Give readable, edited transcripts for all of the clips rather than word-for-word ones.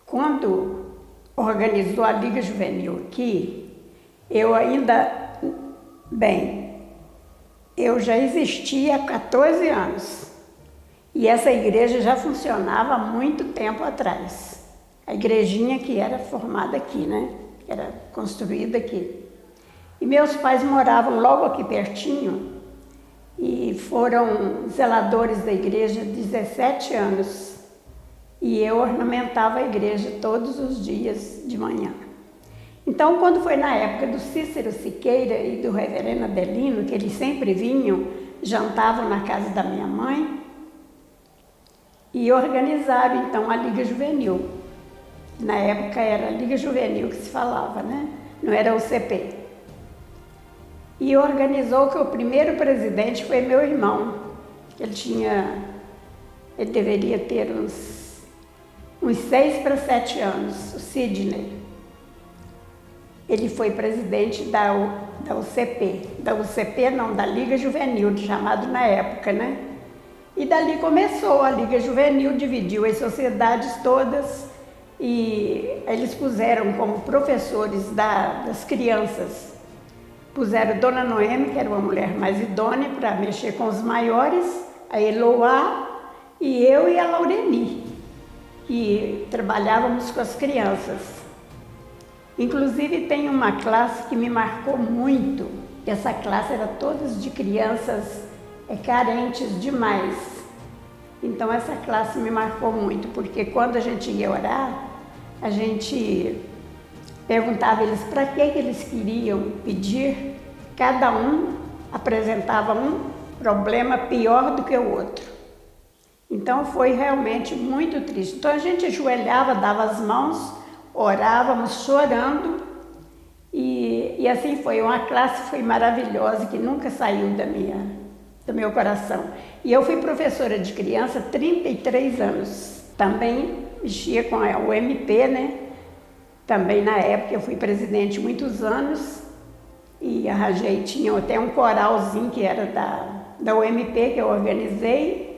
Quando organizou a Liga Juvenil aqui, eu já existia há 14 anos e essa igreja já funcionava há muito tempo atrás. A igrejinha que era formada aqui, né? Era construída aqui. E meus pais moravam logo aqui pertinho e foram zeladores da igreja 17 anos. E eu ornamentava a igreja todos os dias de manhã. Então, quando foi na época do Cícero Siqueira e do reverendo Adelino, que eles sempre vinham, jantavam na casa da minha mãe, e organizaram então a Liga Juvenil. Na época era a Liga Juvenil que se falava, né? Não era o CP. E organizou que o primeiro presidente foi meu irmão. Ele deveria ter uns 6 para 7 anos, o Sidney. Ele foi presidente da UCP, da Liga Juvenil, chamado na época, né? E dali começou a Liga Juvenil, dividiu as sociedades todas e eles puseram como professores das crianças, puseram Dona Noemi, que era uma mulher mais idônea para mexer com os maiores, a Eloá e eu e a Laureni, que trabalhávamos com as crianças. Inclusive tem uma classe que me marcou muito, que essa classe era todas de crianças carentes demais. Então essa classe me marcou muito, porque quando a gente ia orar, a gente perguntava eles para que eles queriam pedir, cada um apresentava um problema pior do que o outro. Então foi realmente muito triste. Então a gente ajoelhava, dava as mãos, orávamos chorando e assim foi. Uma classe foi maravilhosa que nunca saiu do meu coração. E eu fui professora de criança 33 anos. Também mexia com o MP, né? Também na época eu fui presidente muitos anos e arranjei, tinha até um coralzinho que era da UMP que eu organizei.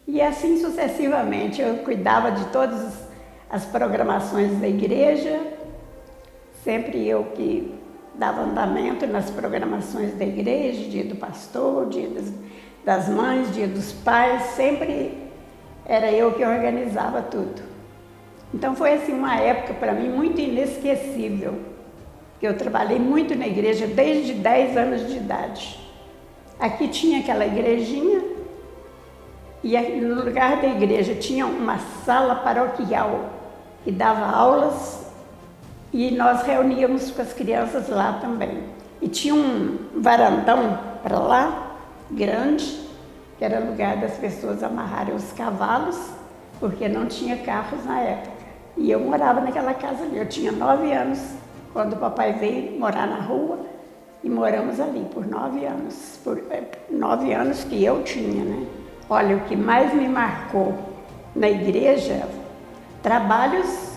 E assim sucessivamente, eu cuidava de todas as programações da igreja, sempre eu que dava andamento nas programações da igreja, dia do pastor, dia das mães, dia dos pais, sempre era eu que organizava tudo. Então foi assim uma época para mim muito inesquecível, que eu trabalhei muito na igreja desde 10 anos de idade. Aqui tinha aquela igrejinha, e no lugar da igreja tinha uma sala paroquial que dava aulas e nós reuníamos com as crianças lá também. E tinha um varandão para lá, grande, que era lugar das pessoas amarrarem os cavalos, porque não tinha carros na época. E eu morava naquela casa ali, eu tinha 9 anos, quando o papai veio morar na rua, e moramos ali por 9 anos. Por 9 anos que eu tinha, né? Olha, o que mais me marcou na igreja, trabalhos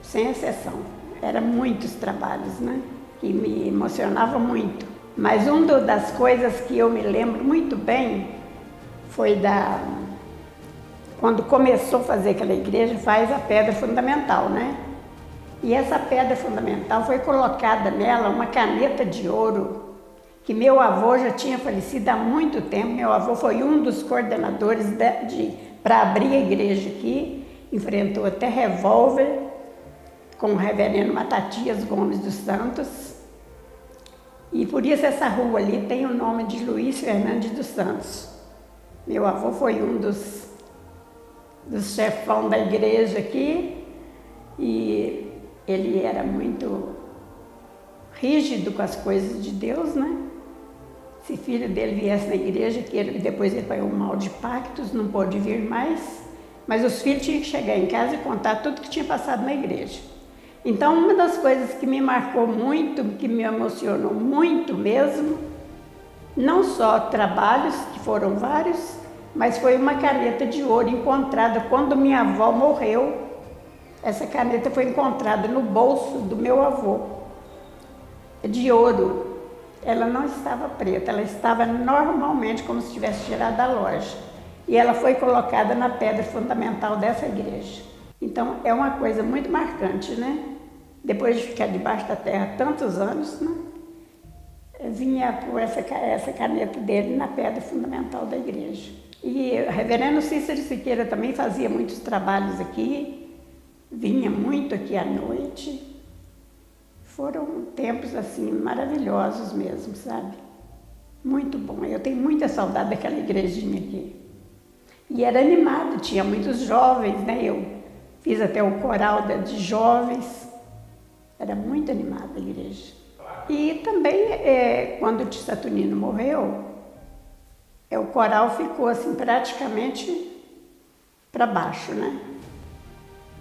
sem exceção. Eram muitos trabalhos, né? Que me emocionavam muito. Mas uma das coisas que eu me lembro muito bem foi quando começou a fazer aquela igreja, faz a pedra fundamental, né? E essa pedra fundamental foi colocada nela uma caneta de ouro, que meu avô já tinha falecido há muito tempo. Meu avô foi um dos coordenadores para abrir a igreja aqui, enfrentou até revólver com o reverendo Matatias Gomes dos Santos. E por isso essa rua ali tem o nome de Luiz Fernandes dos Santos. Meu avô foi um dos chefão da igreja aqui e ele era muito rígido com as coisas de Deus, né? Se filho dele viesse na igreja, depois ele pegou um mal de pactos, não pôde vir mais, mas os filhos tinham que chegar em casa e contar tudo que tinha passado na igreja. Então, uma das coisas que me marcou muito, que me emocionou muito mesmo, não só trabalhos, que foram vários, mas foi uma caneta de ouro encontrada quando minha avó morreu. Essa caneta foi encontrada no bolso do meu avô, de ouro. Ela não estava preta, ela estava normalmente como se tivesse tirado da loja. e ela foi colocada na pedra fundamental dessa igreja. Então é uma coisa muito marcante, né? Depois de ficar debaixo da terra tantos anos, né? Vinha pôr essa caneta dele na pedra fundamental da igreja. E o reverendo Cícero Siqueira também fazia muitos trabalhos aqui, vinha muito aqui à noite. Foram tempos assim maravilhosos mesmo, sabe? Muito bom. Eu tenho muita saudade daquela igrejinha aqui. E era animado, tinha muitos jovens, né? Eu fiz até o coral de jovens. Era muito animada a igreja. E também, quando o tio Saturnino morreu, o coral ficou assim praticamente para baixo, né?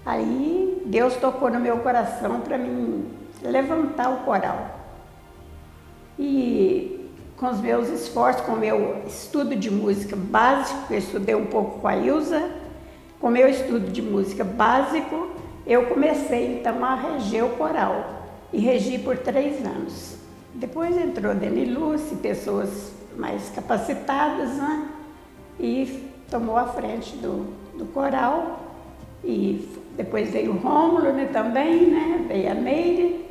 Aí Deus tocou no meu coração para mim levantar o coral. E com os meus esforços, com o meu estudo de música básico, eu estudei um pouco com a Ilza, com o meu estudo de música básico, eu comecei então a reger o coral. E regi por 3 anos. Depois entrou Deni Lúcia, pessoas mais capacitadas, né? E tomou a frente do coral. E depois veio o Rômulo, né, também, né? Veio a Meire.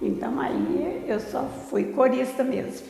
Então aí eu só fui corista mesmo.